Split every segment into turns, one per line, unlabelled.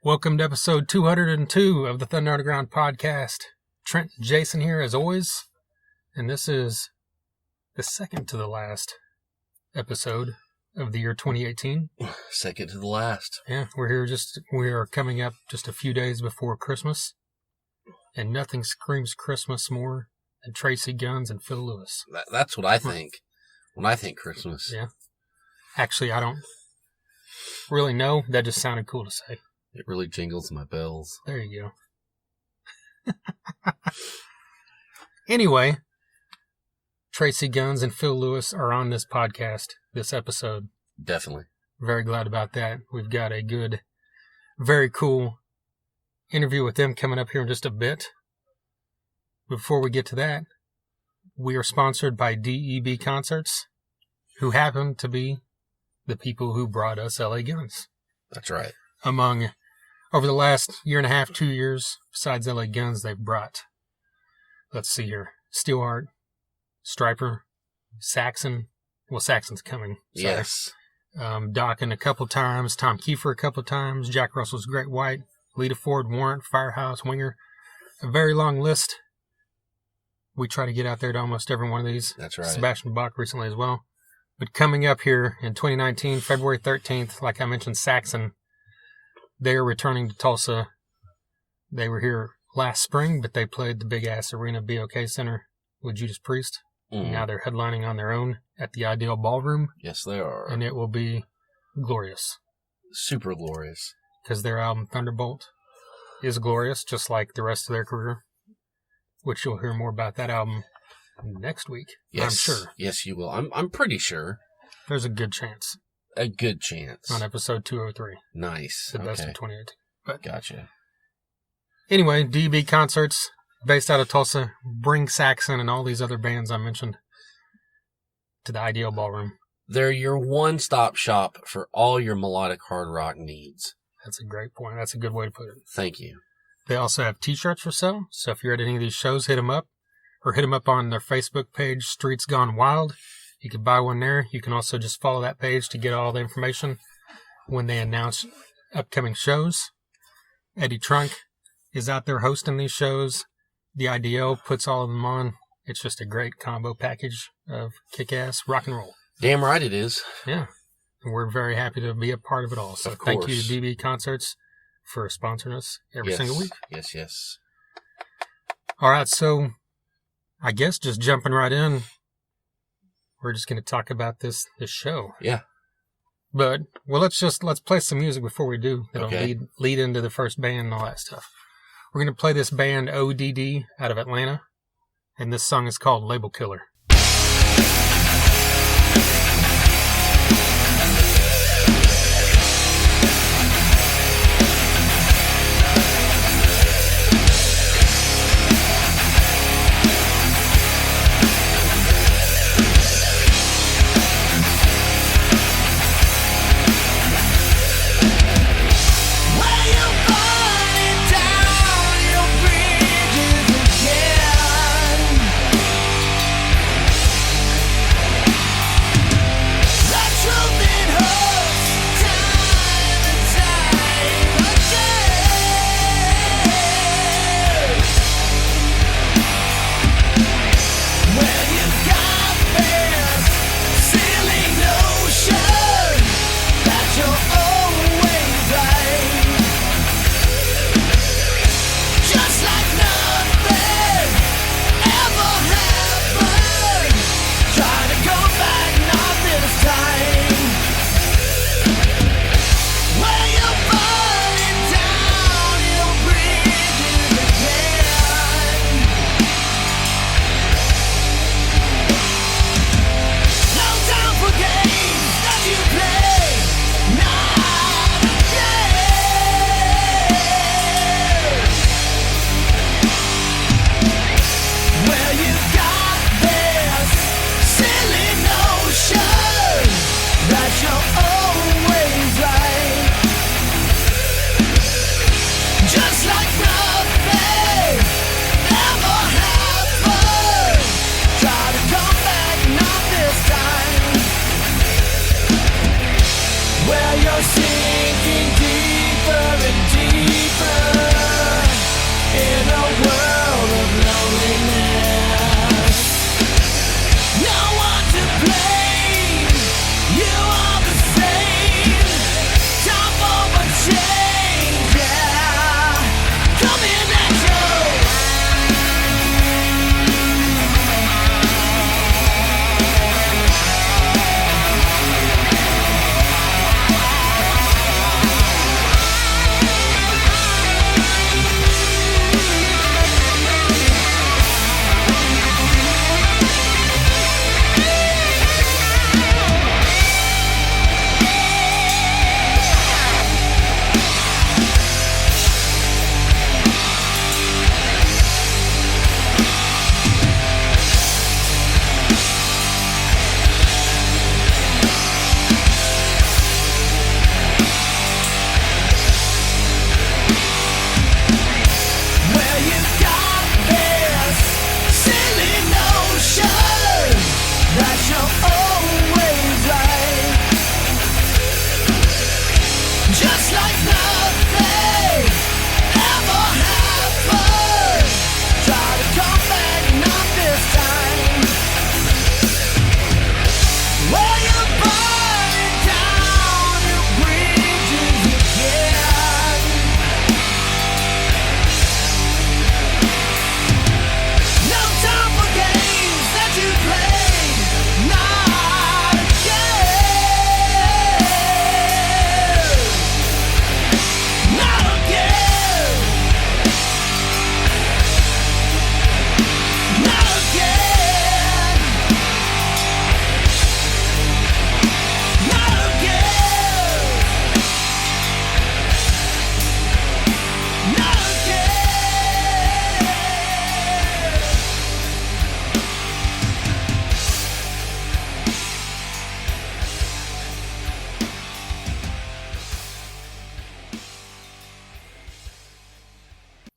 Welcome to episode 202 of the Thunder Underground podcast. Trent and Jason here as always, and this is the second to the last episode of the year 2018.
Second to the last.
Yeah, we are coming up just a few days before Christmas, and nothing screams Christmas more than Tracii Guns and Phil Lewis.
That's what I think when I think Christmas.
Yeah. Actually, I don't really know. That just sounded cool to say.
It really jingles my bells.
There you go. Anyway, Tracii Guns and Phil Lewis are on this podcast, this episode.
Definitely.
Very glad about that. We've got a good, very cool interview with them coming up here in just a bit. Before we get to that, we are sponsored by DEB Concerts, who happen to be the people who brought us LA Guns.
That's right.
Over the last year and a half, 2 years, besides LA Guns, they've brought, let's see here, Steelheart, Striper, Saxon. Well, Saxon's coming. Sorry.
Yes.
Dawkins a couple times, Tom Kiefer a couple times, Jack Russell's Great White, Lita Ford, Warrant, Firehouse, Winger. A very long list. We try to get out there to almost every one of these.
That's right.
Sebastian Bach recently as well. But coming up here in 2019, February 13th, like I mentioned, Saxon. They are returning to Tulsa. They were here last spring, but they played the big-ass arena BOK Center with Judas Priest.
Mm.
Now they're headlining on their own at the Ideal Ballroom.
Yes, they are.
And it will be glorious.
Super glorious.
Because their album, Thunderbolt, is glorious, just like the rest of their career, which you'll hear more about that album next week.
Yes.
I'm sure.
Yes, you will. I'm pretty sure.
There's a good chance.
A good chance.
On episode 203.
Nice.
The best of 2018. But
gotcha.
Anyway, DB Concerts, based out of Tulsa, bring Saxon and all these other bands I mentioned to the Ideal Ballroom.
They're your one-stop shop for all your melodic hard rock needs.
That's a great point. That's a good way to put it.
Thank you.
They also have t-shirts for sale, so if you're at any of these shows, hit them up. Or hit them up on their Facebook page, Streets Gone Wild. You can buy one there. You can also just follow that page to get all the information when they announce upcoming shows. Eddie Trunk is out there hosting these shows. The IDO puts all of them on. It's just a great combo package of kick-ass rock and roll.
Damn right it is.
Yeah. And we're very happy to be a part of it all. So thank you to DB Concerts for sponsoring us every single week.
Yes.
All right, so I guess just jumping right in, we're just going to talk about this show.
Yeah.
But, well, let's play some music before we do. That'll
Okay.
lead into the first band and all that stuff. We're going to play this band ODD out of Atlanta, and this song is called Label Killer.
Down your bridges again.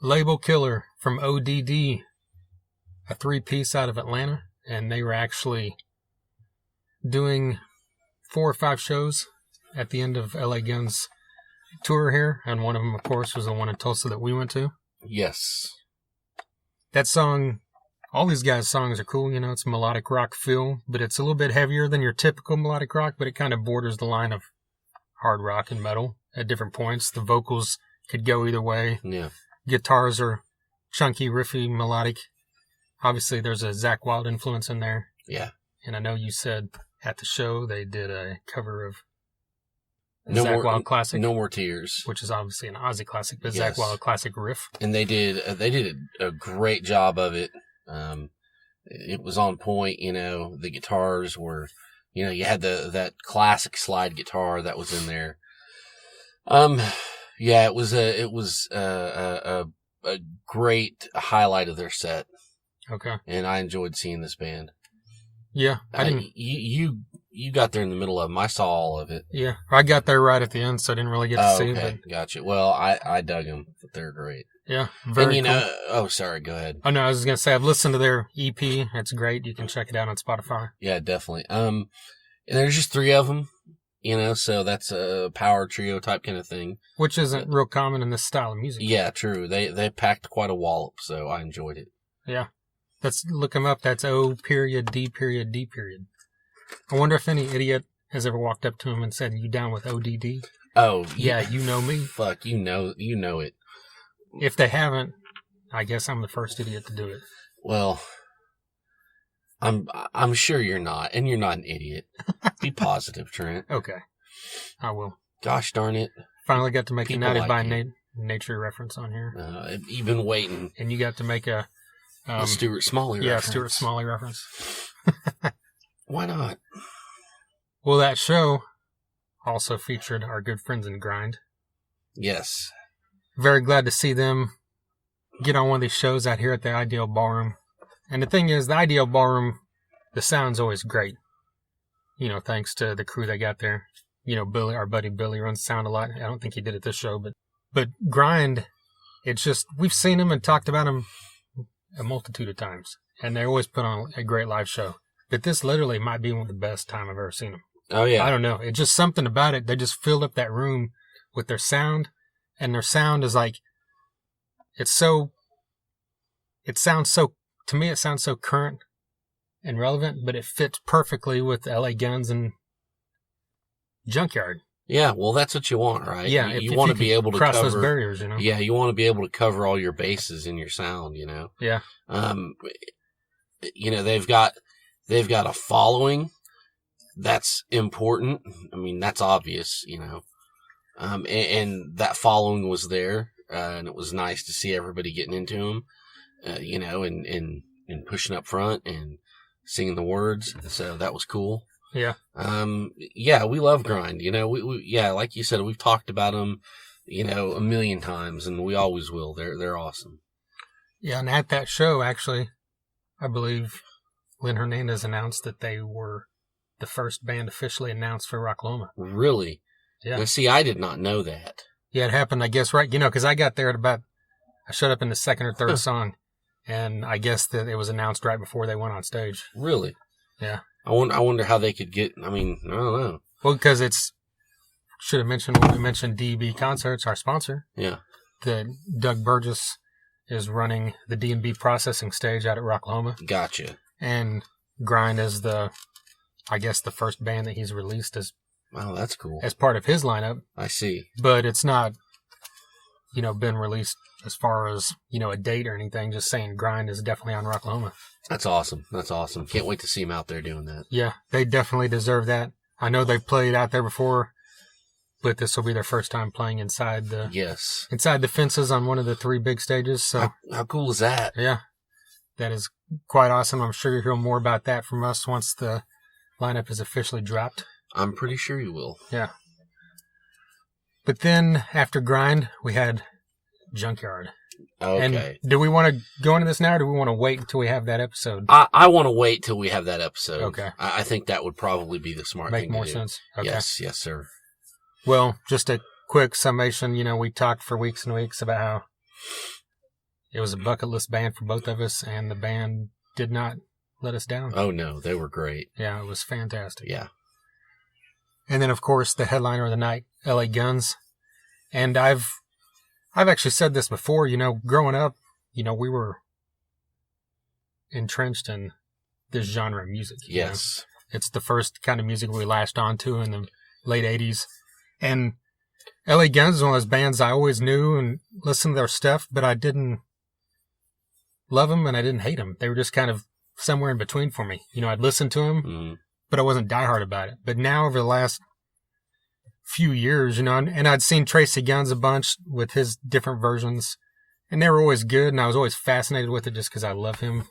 Label Killer from ODD, a 3-piece out of Atlanta, and they were actually doing 4 or 5 shows at the end of LA Guns tour here, and one of them, of course, was the one in Tulsa that we went to.
Yes.
That song, all these guys' songs are cool, it's a melodic rock feel, but it's a little bit heavier than your typical melodic rock, but it kind of borders the line of hard rock and metal at different points. The vocals could go either way.
Yeah.
Guitars are chunky, riffy, melodic. Obviously, there's a Zakk Wylde influence in there.
Yeah.
And I know you said at the show they did a cover of
No
Zakk
More
Wylde classic.
No More Tears.
Which is obviously an Ozzy classic, but
Yes.
Zakk Wylde classic riff.
And they did a great job of it. It was on point, the guitars were, you had that classic slide guitar that was in there. Yeah, it was a great highlight of their set.
Okay.
And I enjoyed seeing this band.
Yeah, I didn't.
You got there in the middle of them. I saw all of it.
Yeah, I got there right at the end, so I didn't really get to see it.
Okay, gotcha. Well, I dug them. They're great.
Yeah, very cool.
Oh, sorry, go ahead.
Oh, no, I was just going to say, I've listened to their EP. It's great. You can check it out on Spotify.
Yeah, definitely. And there's just 3 of them, so that's a power trio type kind of thing.
Which isn't real common in this style of music.
Yeah, true. They packed quite a wallop, so I enjoyed it.
Yeah. Look them up. That's O.D.D. I wonder if any idiot has ever walked up to him and said, "You down with ODD?"
Oh,
yeah, you know me.
Fuck, you know it.
If they haven't, I guess I'm the first idiot to do it.
Well, I'm sure you're not, and you're not an idiot. Be positive, Trent.
Okay, I will.
Gosh darn it!
Finally got to make
People
a United
like
by Nature reference on here.
You've been waiting.
And you got to make a
Stuart Smalley reference.
Yeah, Stuart Smalley reference.
Why not?
Well, that show also featured our good friends in Grind.
Yes.
Very glad to see them get on one of these shows out here at the Ideal Ballroom. And the thing is, the Ideal Ballroom, the sound's always great. Thanks to the crew that got there. Billy, our buddy Billy, runs sound a lot. I don't think he did it this show, but Grind, it's just, we've seen them and talked about them a multitude of times. And they always put on a great live show. But this literally might be one of the best time I've ever seen them.
Oh, yeah.
I don't know. It's just something about it. They just filled up that room with their sound. And their sound is like, to me, it sounds so current and relevant, but it fits perfectly with LA Guns and Junkyard.
Yeah, well, that's what you want, right?
Yeah,
you want to be able to
cross
cover
those barriers,
Yeah, you want to be able to cover all your bases in your sound,
Yeah.
They've got a following. That's important. I mean, that's obvious, and that following was there, and it was nice to see everybody getting into them, and pushing up front and singing the words. So that was cool.
Yeah.
Yeah, we love Grind. We like you said, we've talked about them, a million times, and we always will. They're awesome.
Yeah, and at that show, actually, I believe Lynn Hernandez announced that they were the first band officially announced for Rocklahoma.
Really?
Yeah.
Now, see, I did not know that.
Yeah, it happened, I guess, right? Because I got there I showed up in the second or third song, and I guess that it was announced right before they went on stage.
Really?
Yeah.
I wonder how they could get, I don't know.
Well, because should have mentioned when we mentioned DB Concerts, our sponsor.
Yeah.
Doug Burgess is running the D&B processing stage out at Rocklahoma.
Gotcha.
And Grind is the first band that he's released as.
Wow, that's cool.
As part of his lineup.
I see.
But it's not, been released as far as, a date or anything. Just saying Grind is definitely on Rocklahoma.
That's awesome. Can't wait to see him out there doing that.
Yeah, they definitely deserve that. I know they've played out there before, but this will be their first time playing inside the fences on one of the 3 big stages. So
how cool is that?
Yeah, that is quite awesome. I'm sure you'll hear more about that from us once the lineup is officially dropped.
I'm pretty sure you will.
Yeah. But then after Grind, we had Junkyard.
Okay.
And do we want to go into this now, or do we want to wait until we have that episode?
I want to wait till we have that episode.
Okay.
I think that would probably be the smart thing to do.
Make more sense. Okay.
Yes, sir.
Well, just a quick summation. We talked for weeks and weeks about how It was a bucket list band for both of us, and the band did not let us down.
Oh, no, they were great.
Yeah, it was fantastic.
Yeah.
And then, of course, the headliner of the night, LA Guns. And I've actually said this before, growing up, we were entrenched in this genre of music.
Yes.
It's the first kind of music we latched onto in the late 80s. And LA Guns is one of those bands I always knew and listened to their stuff, but I didn't love them and I didn't hate them. They were just kind of somewhere in between for me. I'd listen to them, but I wasn't diehard about it. But now over the last few years, and I'd seen Tracii Guns a bunch with his different versions, and they were always good, and I was always fascinated with it just because I love him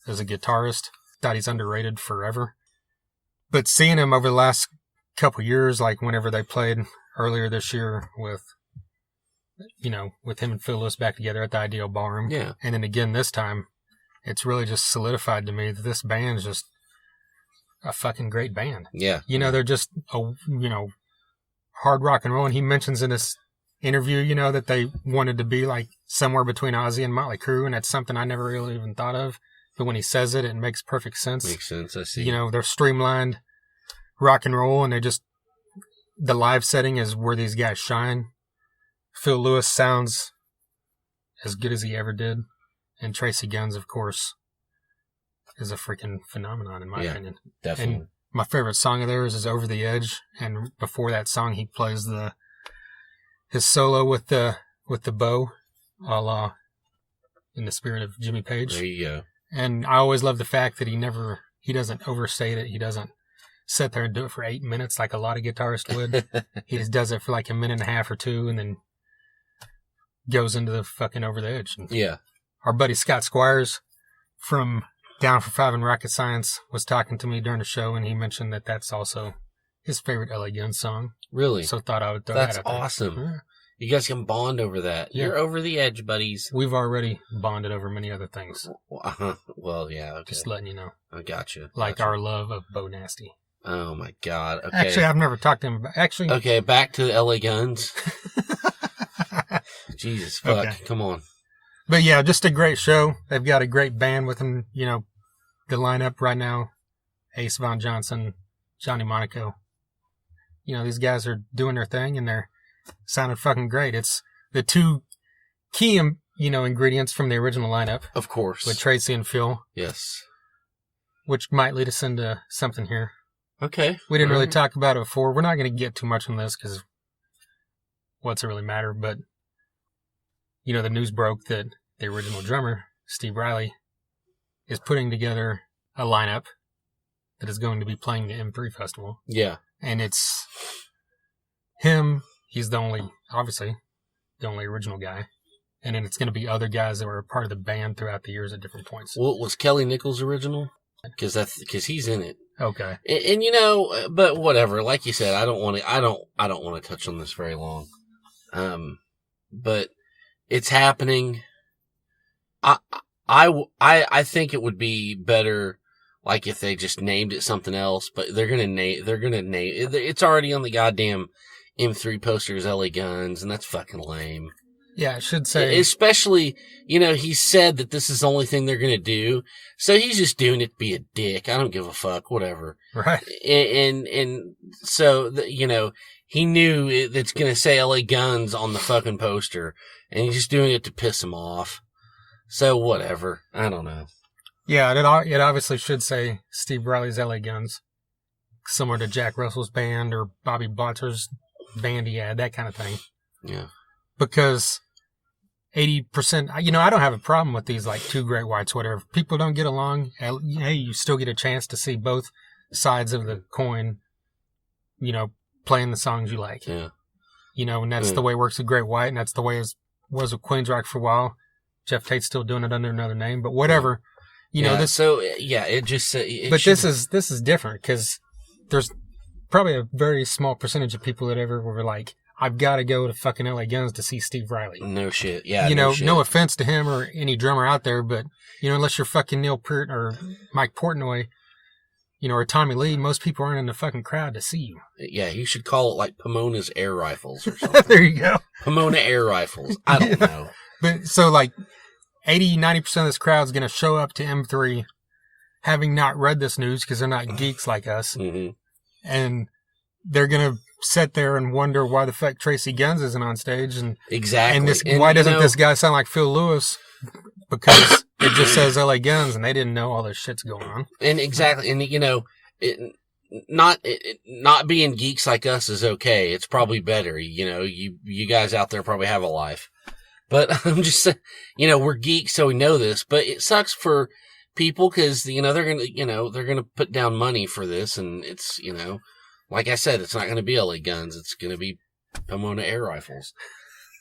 as a guitarist. Thought he's underrated forever. But seeing him over the last couple of years, like whenever they played earlier this year with him and Phil Lewis back together at the Ideal Ballroom, and then again this time, it's really just solidified to me that this band is just a fucking great band.
Yeah.
They're just, hard rock and roll. And he mentions in this interview, that they wanted to be like somewhere between Ozzy and Motley Crue. And that's something I never really even thought of. But when he says it, it makes perfect sense.
Makes sense. I see.
They're streamlined rock and roll, and the live setting is where these guys shine. Phil Lewis sounds as good as he ever did. And Tracii Guns, of course, is a freaking phenomenon in my opinion.
Definitely.
And my favorite song of theirs is Over the Edge. And before that song, he plays his solo with the bow, a la In the Spirit of Jimmy Page.
There you go. And
I always love the fact that he doesn't overstate it. He doesn't sit there and do it for 8 minutes like a lot of guitarists would. He just does it for like a minute and a half or two and then goes into the fucking Over the Edge.
Yeah.
Our buddy Scott Squires from Down for Five and Rocket Science was talking to me during the show, and he mentioned that that's also his favorite LA Guns song.
Really?
So thought I would throw
that's
that out there.
Awesome.
Yeah.
You guys can bond over that. Yeah. You're over the edge, buddies.
We've already bonded over many other things.
Well, yeah. Okay.
Just letting you know.
I gotcha.
Like our love of Bo Nasty.
Oh, my God. Okay.
Actually, I've never talked to him about...
Okay, back to the LA Guns. Jesus, fuck. Okay. Come on.
But yeah, just a great show. They've got a great band with them. The lineup right now, Ace Von Johnson, Johnny Monaco. These guys are doing their thing and they're sounding fucking great. It's the two key, ingredients from the original lineup.
Of course.
With Tracii and Phil.
Yes.
Which might lead us into something here.
Okay.
We didn't really talk about it before. We're not going to get too much on this because what's it really matter? But, the news broke that the original drummer, Steve Riley, is putting together a lineup that is going to be playing the M3 Festival.
Yeah.
And it's him. He's obviously, the only original guy. And then it's going to be other guys that were a part of the band throughout the years at different points.
Well, was Kelly Nichols original? Because he's in it.
Okay.
And but whatever. Like you said, I don't want to touch on this very long. But it's happening. I think it would be better, like if they just named it something else. But they're gonna name. It's already on the goddamn M3 posters, LA Guns, and that's fucking lame.
Yeah, I should say.
Especially, he said that this is the only thing they're going to do. So he's just doing it to be a dick. I don't give a fuck, whatever.
Right.
And so, he knew it's going to say LA Guns on the fucking poster. And he's just doing it to piss him off. So whatever. I don't know.
Yeah, it obviously should say Steve Riley's LA Guns. Similar to Jack Russell's band or Bobby Botter's band he had, that kind of thing.
Yeah.
Because 80%, I don't have a problem with these like Two Great Whites, whatever. If people don't get along, hey, you still get a chance to see both sides of the coin, playing the songs you like.
Yeah.
And that's the way it works with Great White, and that's the way it was with Queensryche for a while. Jeff Tate's still doing it under another name, but whatever.
This. So it just.
This is different because there's probably a very small percentage of people that ever were like, I've got to go to fucking LA Guns to see Steve Riley.
No shit. Yeah.
No offense to him or any drummer out there, but unless you're fucking Neil Peart or Mike Portnoy, or Tommy Lee, most people aren't in the fucking crowd to see you.
Yeah, you should call it like Pomona's Air Rifles or something.
There you go.
Pomona Air Rifles. I don't know.
But so like 80-90% of this crowd is going to show up to M3 having not read this news because they're not geeks like us.
Mm-hmm.
And they're going to sit there and wonder why the fuck Tracii Guns isn't on stage. And
Exactly.
And why doesn't this guy sound like Phil Lewis? Because it just says LA Guns and they didn't know all this shit's going on.
And exactly. And, not being geeks like us is okay. It's probably better. You guys out there probably have a life. But I'm just saying, we're geeks, so we know this. But it sucks for people because, they're going to put down money for this. And it's, like I said, it's not going to be LA Guns. It's going to be Pomona air rifles.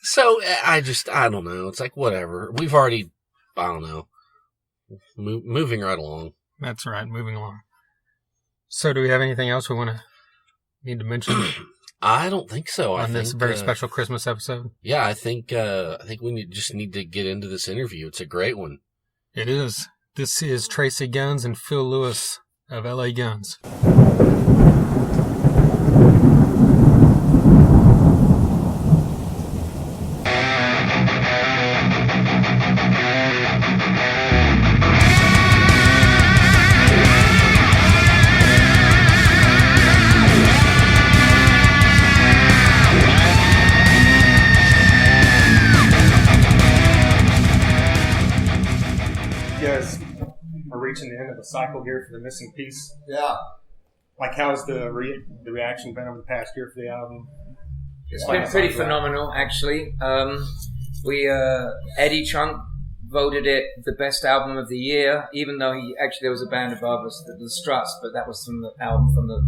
So I don't know. It's like, whatever. We've already, I don't know. Moving right along.
That's right. Moving along. So do we have anything else we need to mention?
I don't think so.
On this very special Christmas episode?
Yeah, I think we just need to get into this interview. It's a great one.
It is. This is Tracii Guns and Phil Lewis of LA Guns. Reaching the end of the cycle here for the missing piece.
Yeah.
Like, how's the reaction been over the past year for the album?
It's been pretty phenomenal, actually. Eddie Trunk voted it the best album of the year, even though there was a band above us, the Struts, but that was from the album from the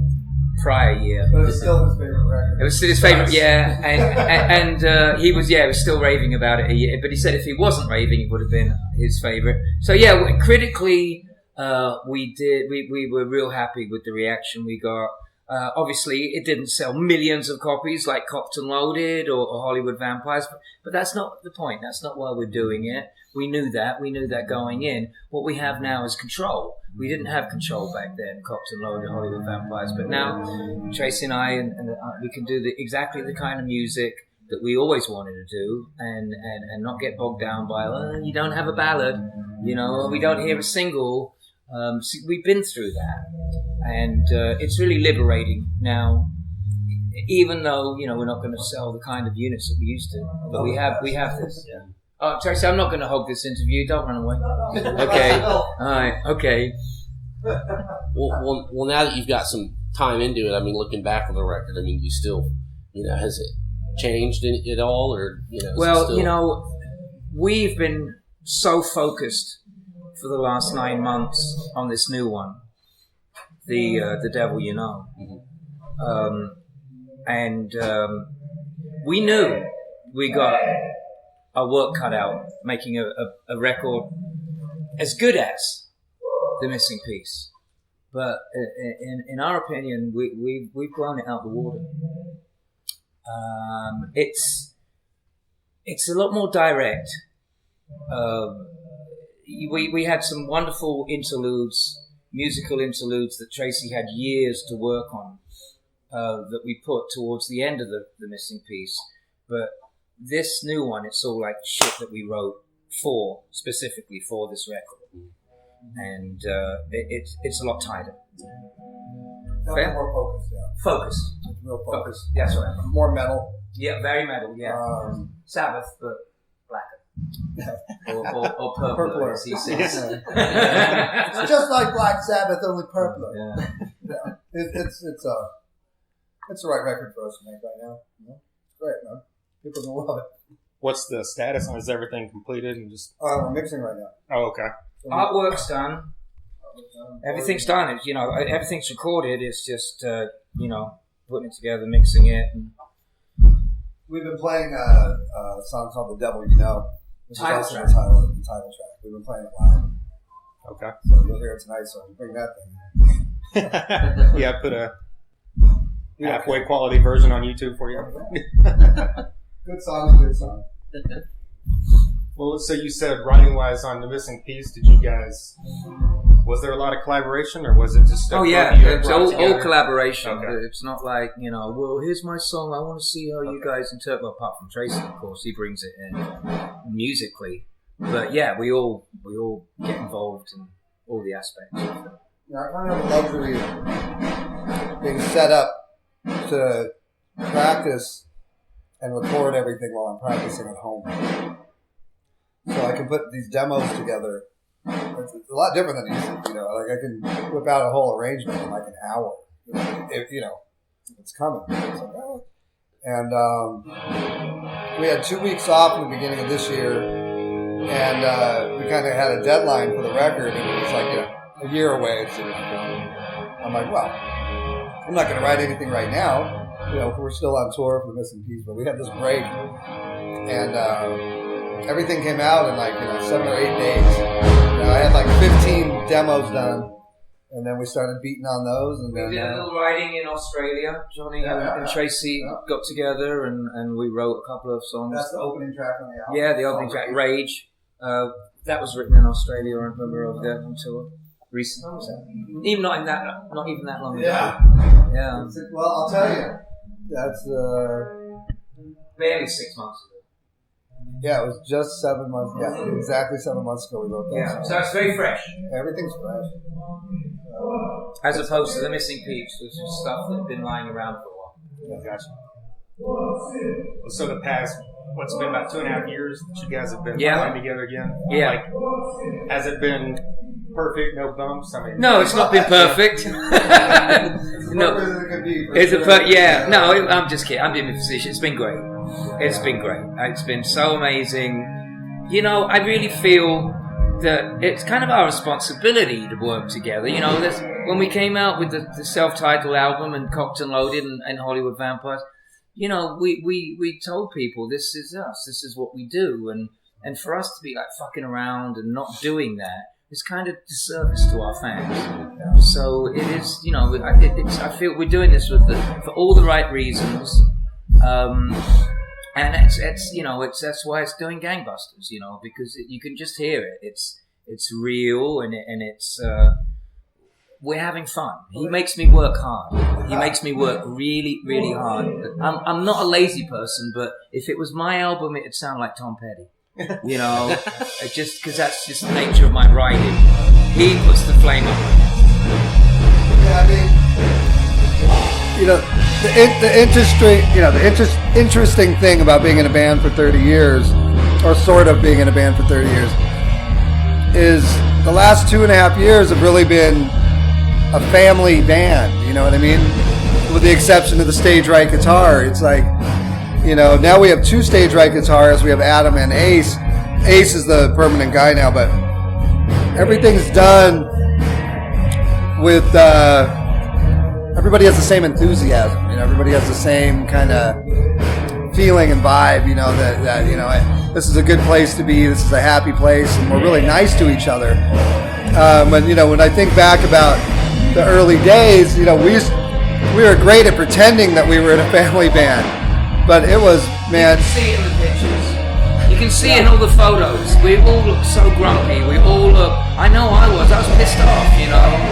prior year.
But it was still his favorite record.
It was still his favorite, yeah. And he was still raving about it a year. But he said if he wasn't raving, it would have been his favorite. So yeah, critically, we were real happy with the reaction we got. Obviously, it didn't sell millions of copies like Cocked and Loaded or Hollywood Vampires, but that's not the point. That's not why we're doing it. We knew that going in. What we have now is control. We didn't have control back then, Cocked and Loaded, Hollywood Vampires, but now Tracii and I, we can do exactly the kind of music that we always wanted to do, and not get bogged down by, you don't have a ballad, we don't hear a single. So we've been through that, and it's really liberating now. Even though we're not going to sell the kind of units that we used to, but we have this. Yeah. Oh, Tracii, I'm not going to hog this interview. Don't run away. Okay. All right. Okay.
Well, now that you've got some time into it, I mean, looking back on the record, I mean, you still, has it changed at all, or
Well, we've been so focused for the last 9 months on this new one, the Devil You Know, and we knew we got our work cut out making a record as good as The Missing Piece, but in our opinion, we've blown it out the water. It's a lot more direct. We had some wonderful musical interludes that Tracii had years to work on, that we put towards the end of the Missing Piece. But this new one, it's all like shit that we wrote specifically for this record. And it's a lot tighter.
Fair? More focused, yeah.
Focused.
It's real focused.
That's right.
More metal.
Yeah, very metal, yeah. Sabbath, but blacker. or purple, as he says.
It's just like Black Sabbath, only purple. Yeah. It's the right record for us to make right now. It's great, man. People gonna love it.
What's the status? Is everything completed and just?
We're mixing right now.
Oh, okay.
So
Artwork's done. Everything's done. It's, everything's recorded. It's just putting it together, mixing it. And
we've been playing a song called "The Devil You Know," which is also the title track. We've been playing it loud.
Okay.
So you'll hear it tonight. So bring that thing.
Yeah, put a halfway quality version on YouTube for you.
Good song, good song.
Well, so you said writing-wise on The Missing Piece, was there a lot of collaboration, or was it just...
it's all collaboration. Okay. It's not like, well, here's my song, I want to see how you guys interpret, apart from Tracii, of course, he brings it in musically. But yeah, we all get involved in all the aspects.
Yeah, I kind of have the luxury of being set up to practice and record everything while I'm practicing at home. So I can put these demos together. It's a lot different than music, Like I can whip out a whole arrangement in like an hour. If it's coming. It's like, oh. And we had 2 weeks off in the beginning of this year, and we kind of had a deadline for the record, and it was like a year away. So I'm like, well, I'm not going to write anything right now. We're still on tour for the Missing Piece, but we had this break, and everything came out in 7 or 8 days. I had 15 demos done. And then we started beating on those. And
we
then,
did a little writing in Australia. Johnny and Tracii got together and we wrote a couple of songs.
That's the opening track on the album.
Yeah, the opening track, Rage. That was written in Australia when we were over there on tour. Recently. Even not even that long ago. Yeah.
Well, I'll tell you. That's
barely 6 months ago.
Yeah, it was just 7 months. Yeah, exactly 7 months ago we wrote that.
Yeah, so it's very fresh.
Everything's fresh.
As opposed to the Missing Piece, which is stuff that had been lying around for a while.
Yeah, gotcha. So the past, what's been about 2.5 years that you guys have been playing together again?
Yeah.
Has it been perfect, no bumps? I mean,
no, it's not been perfect. No, I'm just kidding. I'm being facetious. It's been great. It's been great. It's been so amazing. I really feel that it's kind of our responsibility to work together. When we came out with the self-titled album and Cocked and Loaded and Hollywood Vampires, we told people this is us, this is what we do, and for us to be fucking around and not doing that is kind of disservice to our fans. So it is, I feel we're doing this for all the right reasons. And that's why it's doing gangbusters, because you can just hear it. It's real and it's we're having fun. He makes me work hard. He makes me work really, really hard. I'm not a lazy person, but if it was my album, it'd sound like Tom Petty. Just because that's just the nature of my writing. He puts the flame up.
Yeah, I mean. The interesting thing about being in a band for 30 years, or sort of being in a band for 30 years, is the last 2.5 years have really been a family band. You know what I mean? With the exception of the stage right guitar, it's like, now we have 2 stage right guitarists. We have Adam and Ace. Ace is the permanent guy now, but everything's done with. Everybody has the same enthusiasm, everybody has the same kind of feeling and vibe, that this is a good place to be, this is a happy place, and we're really nice to each other. When I think back about the early days, we were great at pretending that we were in a family band, but it was, man.
You can see it in the pictures. You can see it in all the photos. We all look so grumpy. We all look. I know I was pissed off,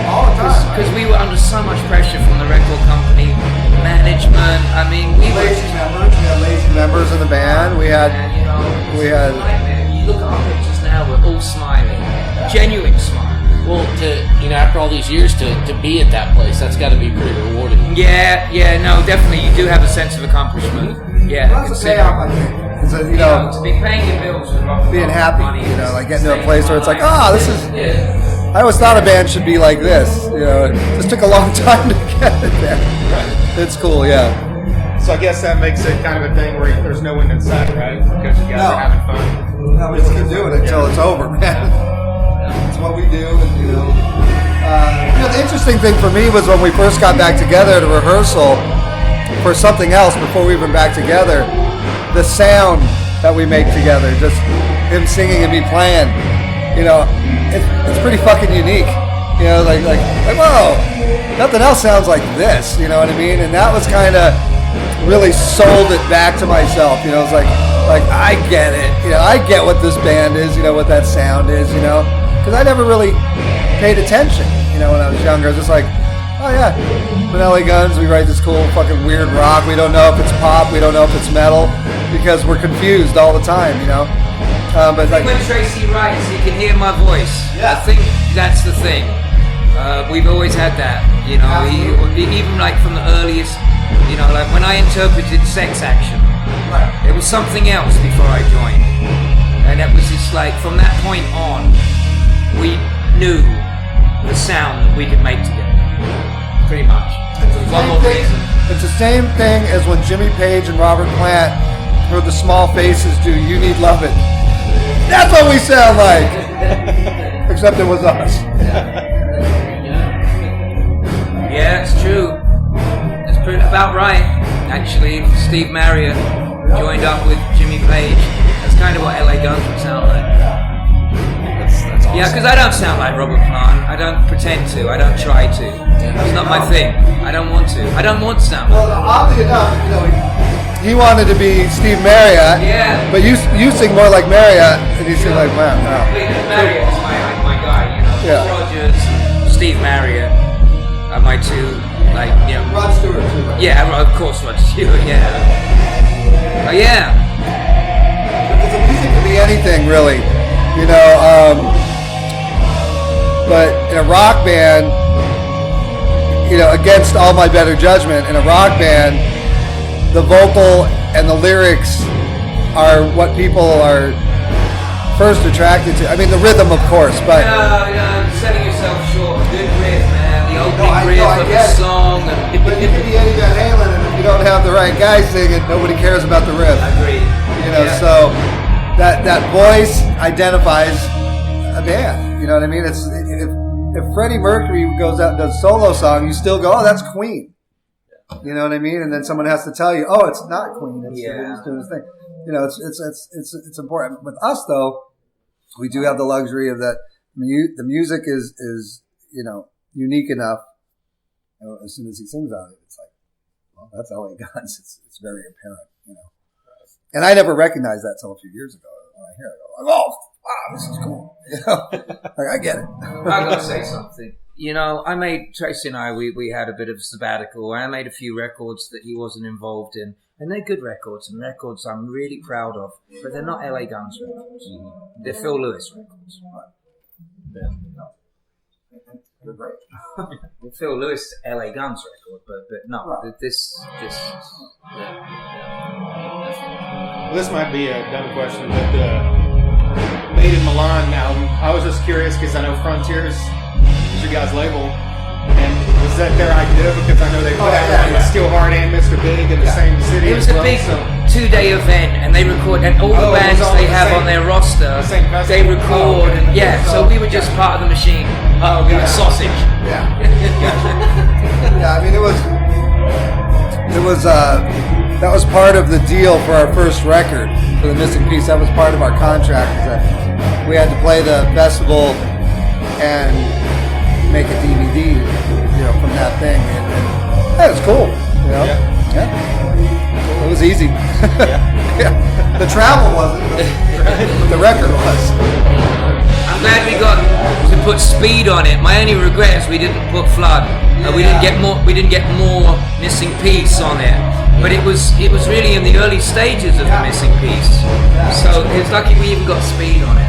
all the time,
because we were under so much pressure from the record company, management. I mean, we
lazy members. We had lazy members in the band. We had.
You look at our pictures now. We're all smiling, genuine smile.
Well, after all these years to be at that place, that's got to be pretty rewarding.
Yeah, no, definitely. You do have a sense of accomplishment. Yeah,
that's the payoff, I think.
To be paying your bills and
being happy, getting to a place where it's like, this is. I always thought a band should be like this. It just took a long time to get it there. Right. It's cool, yeah.
So I guess that makes it kind of a thing where there's no end in sight, right? Because you guys are having fun.
No, we just keep doing it until it's over, man. That's what we do, and the interesting thing for me was when we first got back together at a rehearsal for something else before we went back together. The sound that we make together, just him singing and me playing, it's pretty fucking unique. Like whoa, nothing else sounds like this. You know what I mean? And that was kind of really sold it back to myself. It's like I get it. I get what this band is. What that sound is. Because I never really paid attention. When I was younger, I was just like, oh yeah, LA Guns. We write this cool fucking weird rock. We don't know if it's pop. We don't know if it's metal. Because we're confused all the time, But like
when Tracii writes, he can hear my voice.
Yeah.
I think that's the thing. We've always had that, you know. Even like from the earliest, you know, like when I interpreted Sex Action, it was something else before I joined, and it was just like from that point on, we knew the sound that we could make together, pretty much. One more reason.
It's the same thing as when Jimmy Page and Robert Plant heard the Small Faces do "You Need Lovin'." That's what we sound like, except it was us.
Yeah, it's true. It's pretty about right, actually. Steve Marriott joined up with Jimmy Page. That's kind of what LA Guns would sound like.
That's awesome.
Yeah, because I don't sound like Robert Plant. I don't pretend to. I don't try to. It's not my thing. I don't want to. I don't want to sound like
Well, oddly enough, you know, he wanted to be Steve Marriott.
Yeah.
But you sing more like Marriott, and you sing like Wow.
Marriott is my guy, you know.
Yeah.
Paul Rogers, Steve Marriott are my two, like, you know.
Rod Stewart too. Right?
Yeah, of course, Rod Stewart, yeah. Oh, yeah.
Because the music can be anything, really. You know, but in a rock band, you know, against all my better judgment, in a rock band, the vocal and the lyrics are what people are first attracted to. I mean, the rhythm, of course, but
Setting yourself short. Good riff, man. The opening riff of the song.
But you can be Eddie Van Halen, and if you don't have the right guy singing, nobody cares about the riff.
I agree.
You know, so that voice identifies a band. You know what I mean? It's if Freddie Mercury goes out and does a solo song, you still go, oh, that's Queen. You know what I mean? And then someone has to tell you, oh, it's not Queen. It's he's doing his thing. You know, it's important. With us though, we do have the luxury of that. The music is you know, unique enough. You know, as soon as he sings on it, it's like, well, that's LA Guns. It's very apparent. You know. And I never recognized that till a few years ago. When I hear it, I'm like, oh, wow, this is cool. You know, like I get it.
I gotta say something. You know, Tracii and I, we had a bit of a sabbatical. I made a few records that he wasn't involved in, and they're good records and records I'm really proud of. But they're not LA Guns records. Mm-hmm. They're Phil Lewis records.
Yeah. No. You're great.
The Phil Lewis LA Guns record, but no,
right.
this.
Well, this might be a dumb question, but the Made in Milan album, I was just curious because I know Frontiers is your guys' label, and was that their idea? Because I know they put out Steel Hard and Mr. Big in the same city.
It was a big 2-day event, and they record, and all the bands they have on their roster, they record, so we were just part of the machine. We were sausage.
Yeah. Yeah, I mean, it was that was part of the deal for our first record, for the Missing Piece. That was part of our contract, is that we had to play the festival and make a DVD, you know, from that thing. And that was cool, you know. Yeah. It was easy. Yeah. The travel wasn't, but the record was.
I'm glad we got to put Speed on it. My only regret is we didn't put Flood. We didn't get more Missing Piece on it. But it was really in the early stages of the Missing Piece. So it's lucky we even got Speed on it.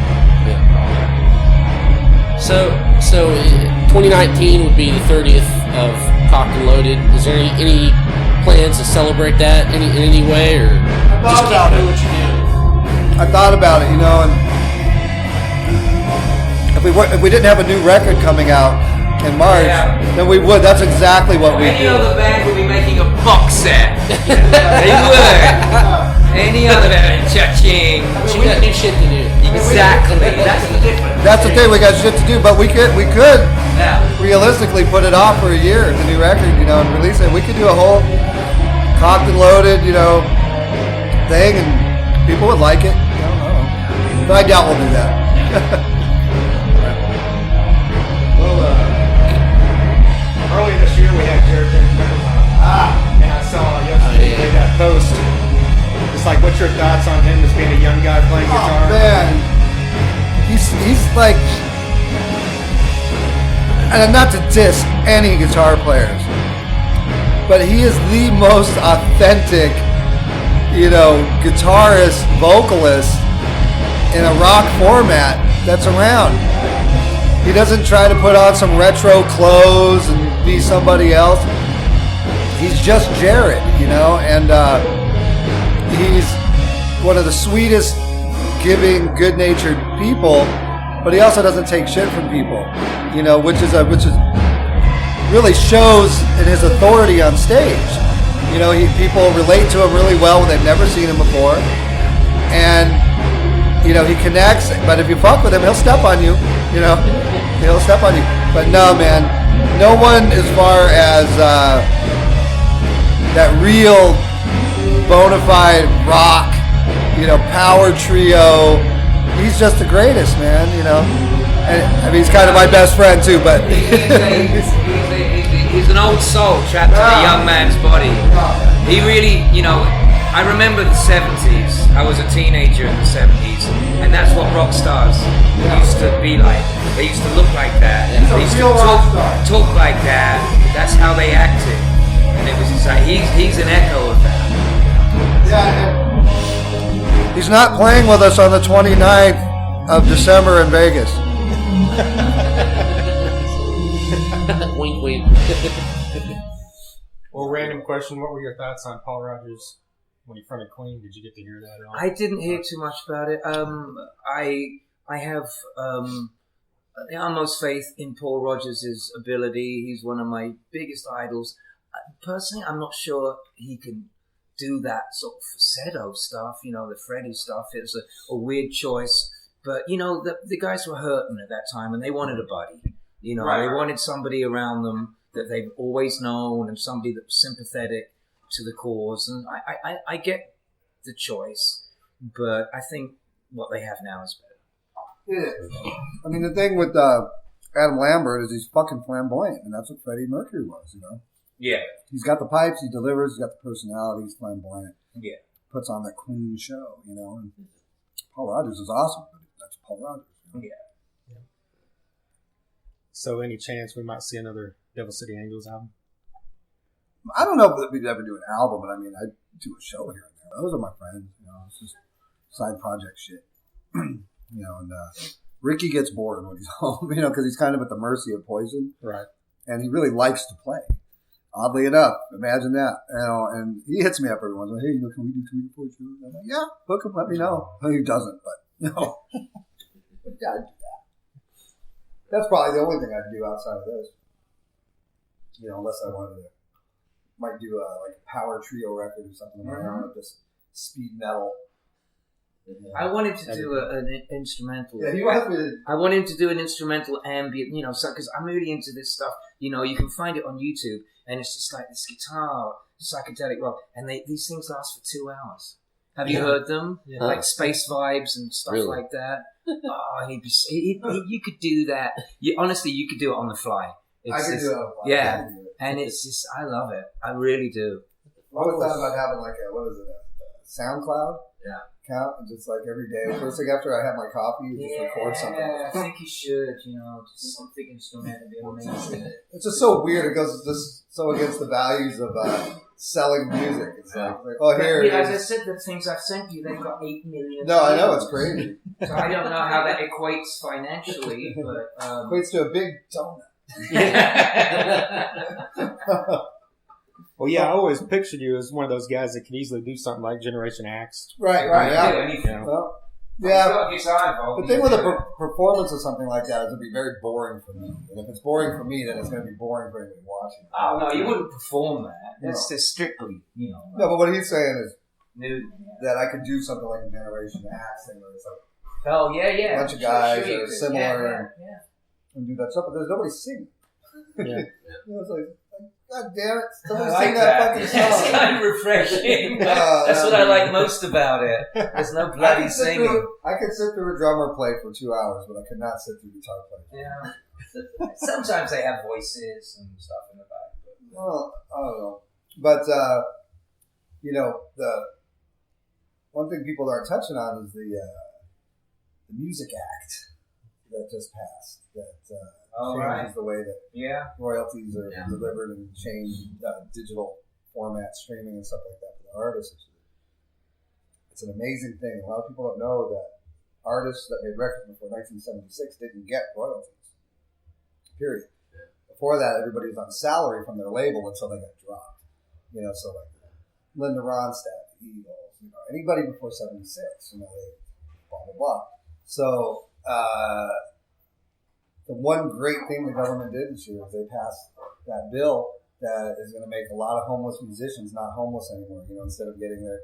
So 2019 would be the 30th of Cocked and Loaded. Is there any plans to celebrate that in any way, or just keep doing what you do?
I thought about it, you know, and if we didn't have a new record coming out in March, then we would. That's exactly what we do.
Any other band would be making a box set. They would. Any other band, cha-ching.
We got new shit to do.
Exactly. That's the difference.
That's the thing. We got shit to do, but we could realistically put it off for a year, the new record, you know, and release it. We could do a whole Cocked and Loaded, you know, thing, and people would like it. I don't know, but I doubt we'll do that.
Earlier this year we had Jared and I saw yesterday they that post. It's like, what's your thoughts on him as being a young guy playing guitar?
Oh man, he's like, and not to diss any guitar players, but he is the most authentic, you know, guitarist, vocalist in a rock format that's around. He doesn't try to put on some retro clothes and be somebody else. He's just Jared, you know, and he's one of the sweetest, giving, good-natured people, but he also doesn't take shit from people, you know, which is really shows in his authority on stage. You know, people relate to him really well when they've never seen him before, and you know, he connects. But if you fuck with him, he'll step on you. You know, he'll step on you. But no, man, no one as far as that real bona fide rock, you know, power trio. He's just the greatest, man. You know, and I mean, he's kind of my best friend too. But
he's an old soul trapped in a young man's body. He really, you know, I remember the 70s. I was a teenager in the 70s, and that's what rock stars used to be like. They used to look like that. They used to talk like that. That's how they acted. And it was just like, he's an echo of that.
Yeah. He's not playing with us on the 29th of December in Vegas.
Wink, wink.
Well, random question. What were your thoughts on Paul Rogers when he fronted Queen? Did you get to hear that at all?
I didn't hear too much about it. I have the utmost faith in Paul Rogers' ability. He's one of my biggest idols. Personally, I'm not sure he can do that sort of falsetto stuff, you know, the Freddie stuff. It was a weird choice. But, you know, the guys were hurting at that time, and they wanted a buddy. You know, They wanted somebody around them that they've always known, and somebody that was sympathetic to the cause. And I get the choice, but I think what they have now is better.
It is. I mean, the thing with Adam Lambert is he's fucking flamboyant, and that's what Freddie Mercury was, you know?
Yeah.
He's got the pipes, he delivers, he's got the personality, he's flamboyant.
Yeah.
Puts on that Queen show, you know? And Paul Rogers is awesome, but that's Paul Rogers. You know?
Yeah.
So, any chance we might see another Devil City Angels album?
I don't know if we'd ever do an album, but I mean, I'd do a show here and there. Those are my friends, you know? It's just side project shit. You know, and Ricky gets bored when he's home, you know, because he's kind of at the mercy of Poison.
Right.
And he really likes to play. Oddly enough, imagine that. You know, and he hits me up every once in a while. Hey, you know, can we do 3 or 4 shows? I'm like, yeah, book him, let me know. No, he doesn't, but no. But yeah, I'd do that. That's probably the only thing I'd do outside of this. You know, unless I wanted to, might do like a power trio record or something like that, or just speed metal.
I want him to do an instrumental.
Yeah, he wants me to.
I want him to do an instrumental ambient, you know, because I'm really into this stuff. You know, you can find it on YouTube, and it's just like this guitar, psychedelic rock, and these things last for 2 hours. Have you heard them?
Yeah.
Like Space Vibes and stuff like that. Oh, you could do that. Honestly, you could do it on the fly.
I could do it on the fly.
Yeah, and it's just, I love it. I really do.
I always thought about having like a SoundCloud?
Yeah.
Account, and just like every day, first thing after I have my coffee, just record something.
Yeah, I think you should, you know, just something instrumental, amazing.
It's just so weird. It goes just so against the values of selling music. It's like oh, here.
Yeah, as I said, the things I've sent you, they've got 8 million.
No, I know, it's crazy.
So I don't know how that equates financially, but
equates to a big donut.
Well, yeah, I always pictured you as one of those guys that could easily do something like Generation X.
Right, yeah.
Yeah.
Well, yeah. The thing with a performance of something like that is it'd be very boring for me. And if it's boring for me, then it's going to be boring for anybody watching.
Oh, no, you wouldn't perform that. That's just strictly, you know.
No, but what he's saying is
nude.
That I could do something like a Generation X thing where it's like
oh, yeah.
a bunch of guys that are similar and do that stuff, but there's nobody singing.
Yeah.
You know, it's like, God damn it! Somebody
I like
sing that fucking song.
It's kind of refreshing. That's what I like most about it. There's no bloody singing.
I could sit through a drummer play for 2 hours, but I could not sit through guitar play.
Yeah. Sometimes they have voices and stuff in the back.
Well, I don't know. But, you know, the one thing people aren't touching on is the Music Act that just passed. That changes the way that royalties are delivered and change digital format streaming and stuff like that for the artists. It's an amazing thing. A lot of people don't know that artists that made records before 1976 didn't get royalties. Period. Before that, everybody was on salary from their label until they got dropped. So like Linda Ronstadt, the Eagles, anybody before 76, they blah, blah, blah. So the one great thing the government did this year was they passed that bill that is going to make a lot of homeless musicians not homeless anymore. Instead of getting their,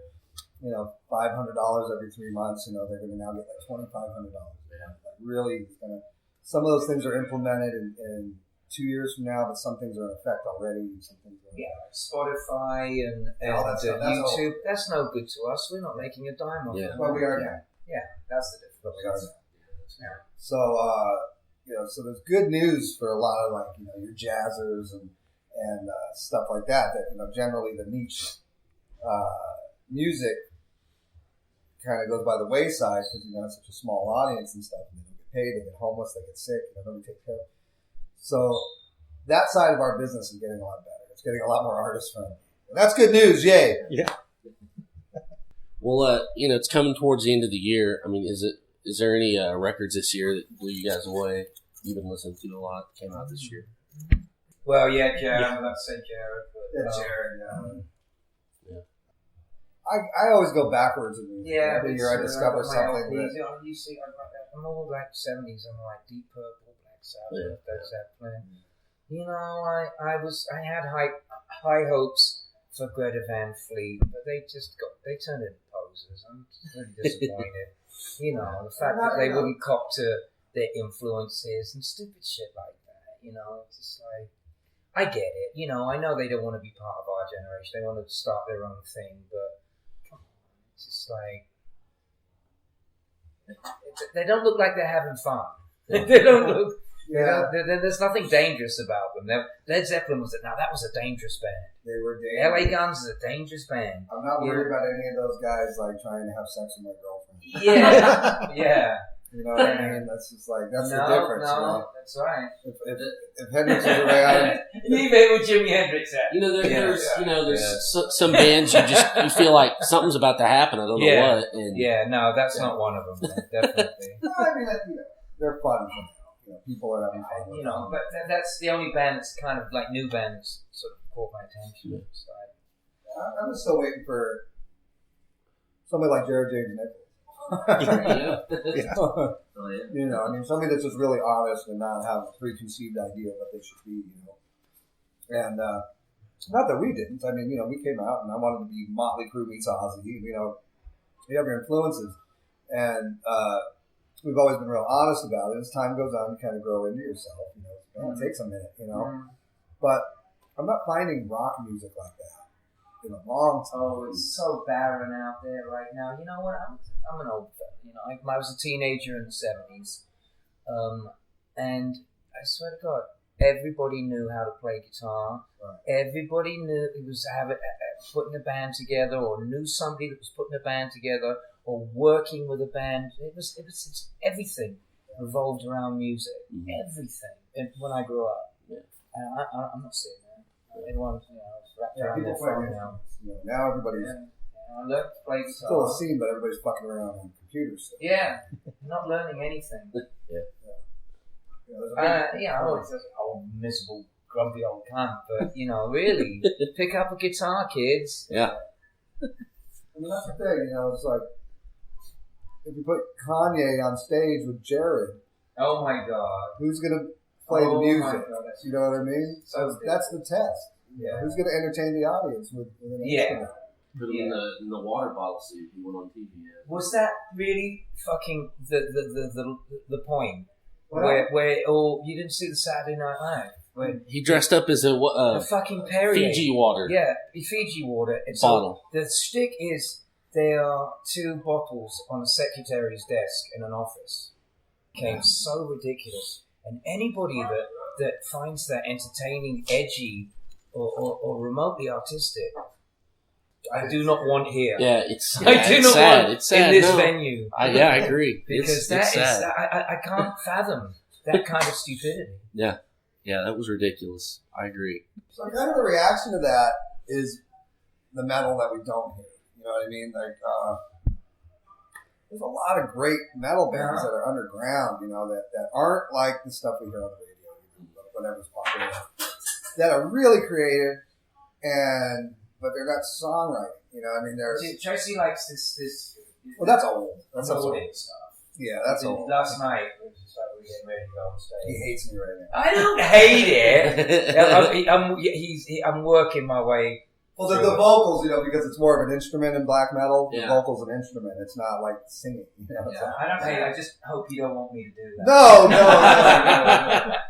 $500 every 3 months, they're going to now get like $2,500. Like really, some of those things are implemented in 2 years from now, but some things are in effect already. Some things are
Spotify and
that's
YouTube. That's no good to us. We're not making a dime off it.
But we are now.
Yeah, that's the difference.
But we are now. So, so there's good news for a lot of your jazzers and stuff like that. That generally the niche music kind of goes by the wayside because it's such a small audience and stuff. And they don't get paid, they get homeless, they get sick, nobody takes care of. So that side of our business is getting a lot better. It's getting a lot more artist friendly. That's good news, yay!
Yeah.
Well, it's coming towards the end of the year. I mean, is there any records this year that blew you guys away? You've been listening to a lot that came out this year.
Well, Jared. I'm about to say Jared, but
Jared. I always go backwards. Every year I discover something.
You see, I'm all like 70s. I'm like Deep Purple, Black Sabbath, Led Zeppelin. I had high hopes for Greta Van Fleet, but they turned into posers. I'm really disappointed. The fact that they wouldn't cop to their influences and stupid shit like that. It's just like, I get it. I know they don't want to be part of our generation. They want to start their own thing, but come on, it's just like they don't look like they're having fun. They don't look.
Yeah.
There's nothing dangerous about them. Led Zeppelin was that was a dangerous band.
They were dangerous.
LA Guns is a dangerous band.
I'm not worried about any of those guys trying to have sex with my girlfriend.
Yeah, yeah.
You know what I mean? That's just like the difference.
No, that's right.
If Hendrix was around,
leave it with Jimi Hendrix at.
There's some bands you feel like something's about to happen. I don't know what. And
no, that's not one of them. Definitely.
No, I mean they're fun. People are having fun.
But that's the only band that's kind of like new band that's sort of caught my attention. So
I'm just still waiting for somebody like Jared James Nichols. Somebody that's just really honest and not have a preconceived idea of what they should be, And not that we didn't. I mean, we came out and I wanted to be Motley Crue meets Ozzy. You have your influences, and we've always been real honest about it. As time goes on, you kind of grow into yourself. It takes a minute, But I'm not finding rock music like that in a long time.
Oh, it's so barren out there right now. You know what? I'm an old fella. I was a teenager in the 70s, and I swear to God, everybody knew how to play guitar. Right. Everybody knew it was putting a band together, or knew somebody that was putting a band together, or working with a band. It's everything revolved around music. Mm-hmm. Everything. And when I grew up, and I'm not saying that. Everyone's wrapped around their phone now.
Now everybody's.
I learned to play guitar.
Still a scene, but everybody's fucking around on computers. Still.
Yeah, not learning anything. I'm always just old, miserable, grumpy old cunt, but, really, pick up a guitar, kids.
Yeah.
I mean, that's the thing, it's like, if you put Kanye on stage with Jared.
Oh my God.
Who's going to play the music?
My God,
you know what I mean? So that's the test.
Yeah.
Who's going to entertain the audience with an instrument?
Put him in the water bottle suit he went on TV.
Was that really fucking the point?
What?
Where you didn't see the Saturday Night Live? When
he dressed up as
a fucking Perrier.
Fiji water.
Yeah, Fiji water. It's
bottle.
The shtick is there are two bottles on a secretary's desk in an office. Came so ridiculous, and anybody that finds that entertaining, edgy, or remotely artistic, I do not want here.
Yeah, it's
sad.
It's sad
in this venue.
I agree.
Because it's sad. I can't fathom that kind of stupidity.
Yeah, that was ridiculous. I agree.
So kind of the reaction to that is the metal that we don't hear. You know what I mean? Like, there's a lot of great metal bands that are underground, that aren't like the stuff we hear on the radio, whatever's popular, that are really creative, but they're not songwriting.
Tracii likes this.
Well, that's old. That's
old
old
stuff.
Yeah, that's old.
Last night, we were just like, we're getting ready to go on stage.
He hates me right now.
I don't hate it. I'm working my way.
Well, the vocals, because it's more of an instrument in black metal.
Yeah.
The vocal's an instrument. It's not like singing.
I don't hate it. I just hope you don't want me to do that.
No.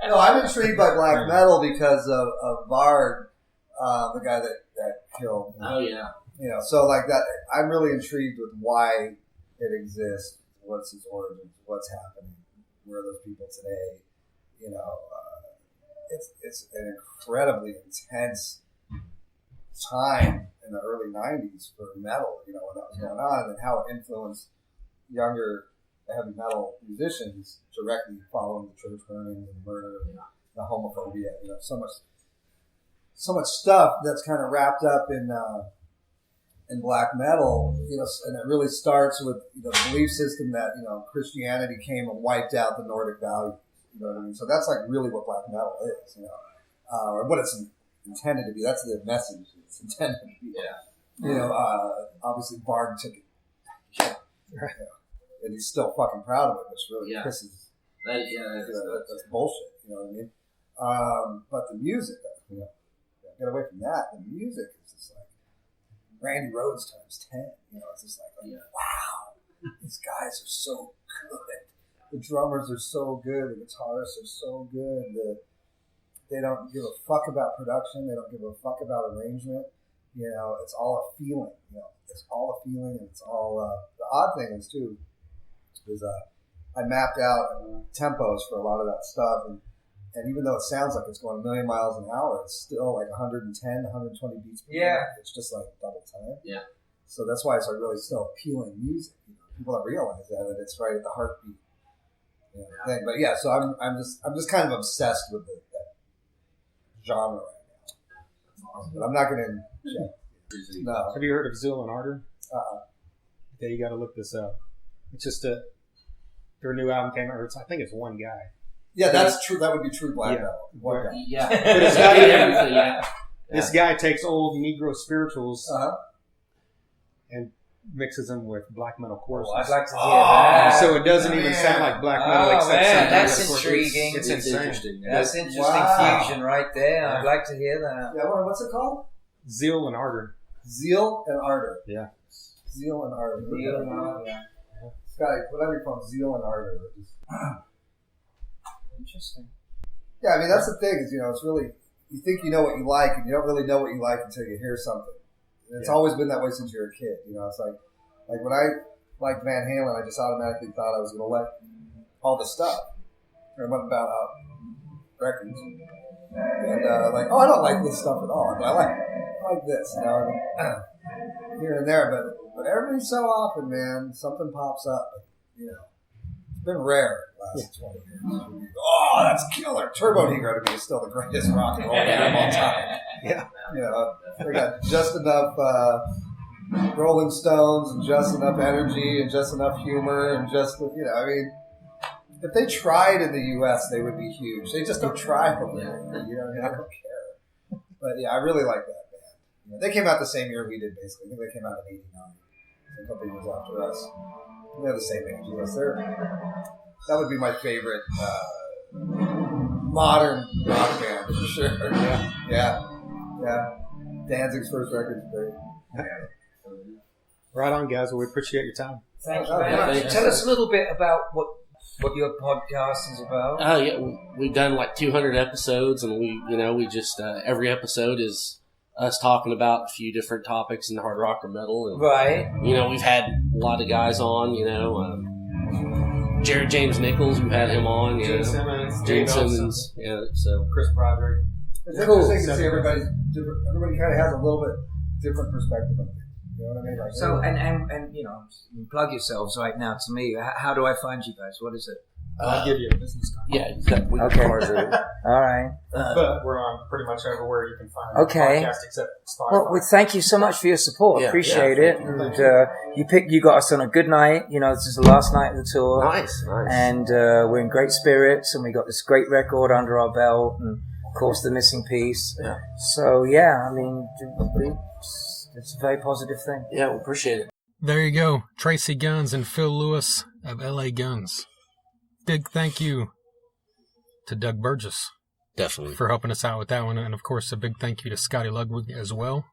No, I'm intrigued by black metal because of Bard, the guy that killed.
Oh yeah.
So like that, I'm really intrigued with why it exists. What's its origins? What's happening? Where are those people today? It's an incredibly intense time in the early 90s for metal, when that was going on, and how it influenced younger heavy metal musicians directly following the church burning and the murder and the homophobia, so much stuff that's kind of wrapped up in black metal, and it really starts with the belief system that Christianity came and wiped out the Nordic values. You know what I mean? So that's like really what black metal is, or what it's intended to be. That's the message it's intended to be. Yeah. Obviously Bard took it, and he's still fucking proud of it, which really pisses. That's bullshit. You know what I mean? But the music, get away from that. The music is just like Randy Rhoads times 10. It's just like wow, these guys are so good. The drummers are so good. The guitarists are so good. They don't give a fuck about production. They don't give a fuck about arrangement. It's all a feeling. It's all a feeling, and it's all. The odd thing is too, I mapped out tempos for a lot of that stuff, and even though it sounds like it's going a million miles an hour, it's still like 110, 120 beats per minute. It's just like double time.
Yeah.
So that's why it's like really still appealing music. People don't realize that it's right at the heartbeat. Thing. But so I'm just kind of obsessed with that genre right now. But I'm not going to. No.
Have you heard of Zeal and Ardor?
Yeah,
you got to look this up. It's just their new album came out. I think it's one guy.
Yeah, that's true. That would be true black metal. One guy.
Yeah.
But it's not everything. This guy takes old Negro spirituals and mixes them with black metal choruses.
I'd like to hear that.
So it doesn't even sound like black metal. Except
that's
sometimes
intriguing.
It's interesting.
That's interesting fusion right there.
Yeah.
I'd like to hear that.
Yeah, what's it called?
Zeal and Ardor.
Zeal and Ardor.
Yeah.
Zeal and Ardor.
Zeal and Ardor.
Scotty, put on your phone, Zeal and Ardor.
Interesting.
Yeah, I mean, that's the thing is, it's really, you think you know what you like, and you don't really know what you like until you hear something. And it's always been that way since you were a kid. It's like when I liked Van Halen, I just automatically thought I was going to like all the stuff. It went about records. And I don't like this stuff at all. But I like this, here and there. But every so often, man, something pops up. It's been rare the last 20 years. Oh, that's killer. Turbo Negro to me is still the greatest rock and roll band of all time.
Yeah.
They got just enough Rolling Stones and just enough energy and just enough humor and just, I mean, if they tried in the U.S., they would be huge. They just don't try over there. I don't care. But I really like that band. They came out the same year we did, basically. I think they came out in '89, a couple years after us. They're the same age as us. That would be my favorite modern rock band for sure. Yeah. Danzig's first record's great.
Right on, guys. Well, we appreciate your time.
Thank you very much. Tell us a little bit about what your podcast is about.
Oh yeah, we've done like 200 episodes, and we just every episode is us talking about a few different topics in hard rock or metal. And,
right.
We've had a lot of guys on. Jared James Nichols, we've had him on.
Gene
Simmons. Yeah. So
Chris Broderick.
It's interesting to see everybody's different. Everybody kind of has a little bit different perspective on things. You know what I mean?
So, and you plug yourselves right now to me. How do I find you guys? What is it?
I'll give you a business card.
Yeah, exactly.
Okay.
Margarita.
All right.
But we're on pretty much everywhere you can find
Okay.
the podcast except Spotify.
Well, thank you so much for your support.
Yeah,
Appreciate
yeah,
it. And you got us on a good night. You know, this is the last night of the tour.
Nice.
And we're in great spirits, and we got this great record under our belt, and of course the missing piece.
Yeah.
So yeah, I mean, it's a very positive thing.
Yeah, we appreciate it.
There you go. Tracii Guns and Phil Lewis of LA Guns. Big thank you to Doug Burgess
Definitely.
for helping us out with that one. And of course, a big thank you to Scotty Ludwig as well.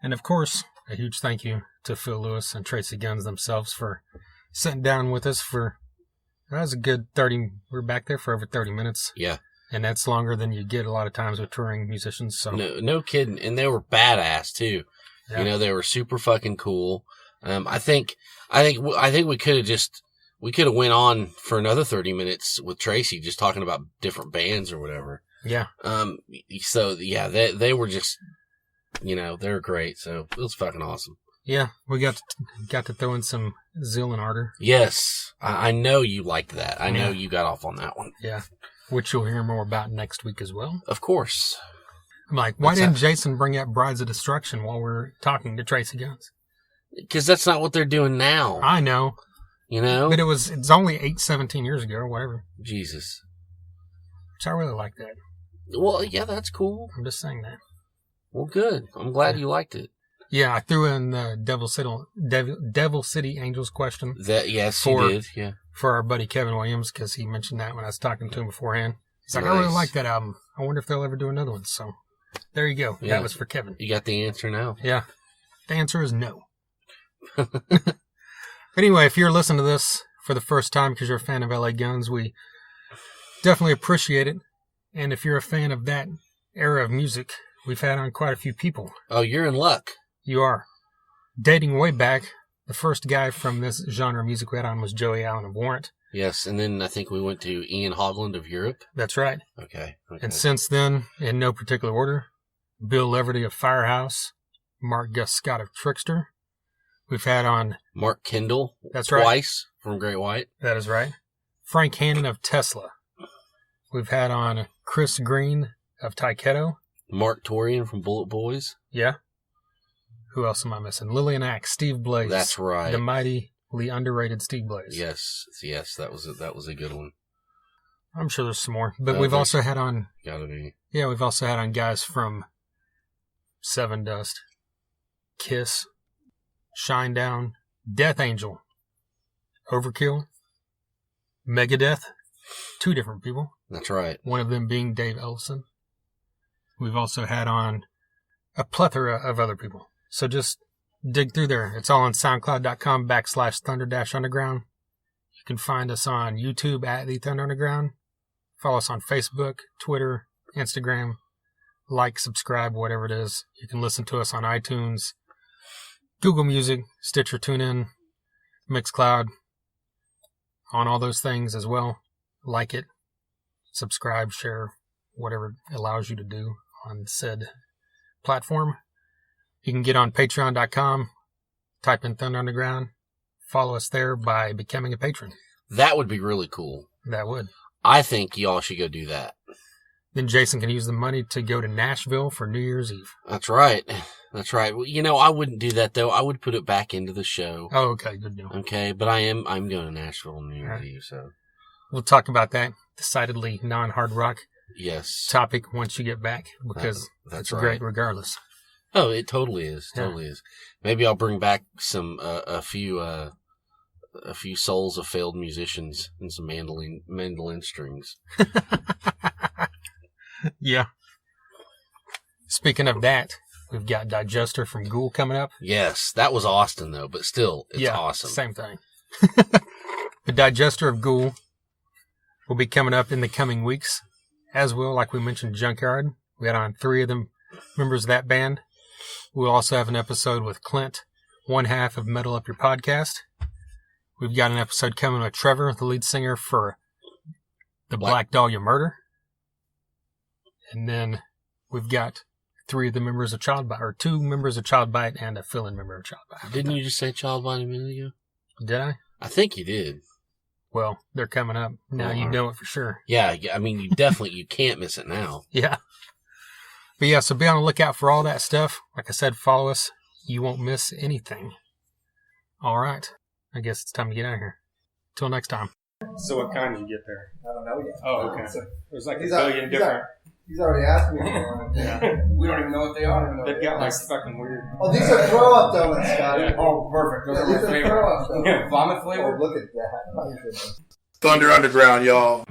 And of course, a huge thank you to Phil Lewis and Tracii Guns themselves for sitting down with us for, that was a good 30, we're back there for over 30 minutes.
Yeah.
And that's longer than you get a lot of times with touring musicians. So
No kidding. And they were badass too.
Yeah.
You know, they were super fucking cool. I think we could have went on for another 30 minutes with Tracii just talking about different bands or whatever.
Yeah.
So yeah, they were just, you know, they were great. So it was fucking awesome.
Yeah. We got to throw in some Zeal and Ardor.
Yes. I know you liked that. I know
Yeah.
you got off on that one.
Yeah. Which you'll hear more about next week as well.
Of course.
I'm like, why
What's
didn't
that?
Jason bring up Brides of Destruction while we're talking to Tracii Guns?
Because that's not what they're doing now.
I know.
You know?
But it's only 17 years ago or whatever.
Jesus.
So I really like that.
Well, yeah, that's cool.
I'm just saying that.
Well, good. I'm glad you liked it.
Yeah, I threw in the Devil City Angels question
Yes,
For-
you did. Yeah.
for our buddy Kevin Williams because he mentioned that when I was talking to him beforehand. He's like, I really
Nice.
like that album. I wonder if they'll ever do another one. So there you go.
Yeah.
That was for Kevin.
You got the answer now.
Yeah. The answer is no. Anyway, if you're listening to this for the first time because you're a fan of LA Guns, we definitely appreciate it. And if you're a fan of that era of music, we've had on quite a few people.
Oh, you're in luck.
You are. Dating way back, the first guy from this genre of music we had on was Joey Allen of Warrant.
Yes, and then I think we went to Ian Hogland of Europe.
That's right.
Okay.
And since then, in no particular order, Bill Leverty of Firehouse, Mark Gus Scott of Trickster. We've had on,
Mark Kendall.
That's right.
Twice from Great White.
that is right, Frank Hannon of Tesla. We've had on Chris Green of Taiketo.
Mark Torian from Bullet Boys.
Yeah. Who else am I missing? Lillian Axe, Steve Blaze.
That's right.
The mightily underrated Steve Blaze.
Yes, that was a good one.
I'm sure there's some more. But
Oh,
we've
there's-
also had on,
Gotta be.
yeah, we've also had on guys from Seven Dust, Kiss, Shinedown, Death Angel, Overkill, Megadeth, 2 different people.
That's right.
One of them being Dave Ellison. We've also had on a plethora of other people. So just dig through there. It's all on soundcloud.com/Thunder-Underground. You can find us on YouTube at The Thunder Underground. Follow us on Facebook, Twitter, Instagram. Like, subscribe, whatever it is. You can listen to us on iTunes, Google Music, Stitcher, TuneIn, Mixcloud, on all those things as well. Like it, subscribe, share, whatever it allows you to do on said platform. You can get on patreon.com, type in Thunder Underground, follow us there by becoming a patron.
That would be really cool.
That would.
I think y'all should go do that.
Then Jason can use the money to go to Nashville for New Year's Eve.
That's right. That's right. Well, you know, I wouldn't do that though. I would put it back into the show.
Oh, okay, good deal.
Okay, but I'm going to Nashville on New Year's
Alright.
Eve, so
We'll talk about that decidedly non-hard rock
yes.
topic once you get back because
That's
it's
right.
great regardless.
Oh, it totally is.
Yeah.
Totally is. Maybe I'll bring back some a few souls of failed musicians and some mandolin strings.
Yeah. Speaking of that, we've got Digester from Ghoul coming up.
Yes, that was Austin though, but still, it's awesome.
Same thing. The Digester of Ghoul will be coming up in the coming weeks, as will, like we mentioned, Junkyard. We had on 3 of them members of that band. We'll also have an episode with Clint, one half of Metal Up Your Podcast. We've got an episode coming with Trevor, the lead singer for the Black Dahlia Murder. And then we've got 3 of the members of Child Bite, or 2 members of Child Bite and a fill-in member of Child Bite.
Didn't you just say Child Bite a minute ago?
Did I?
I think you did.
Well, they're coming up. Now you know it for sure.
Yeah, I mean, you can't miss it now.
Yeah. But yeah, so be on the lookout for all that stuff. Like I said, follow us. You won't miss anything. All right. I guess it's time to get out of here. Till next time.
So what kind did you get there?
I don't know yet.
Oh, okay.
So,
There's like a billion different.
he's already asked me for one.
Yeah.
We don't even know what they are.
They've got like fucking weird.
Oh, these are throw-up donuts, Scotty.
Yeah.
Oh, perfect. Those
Yeah,
are
these
my
are
favorite.
throw-up donuts.
Yeah, vomit
Oh,
flavor.
look at that.
Thunder Underground, y'all.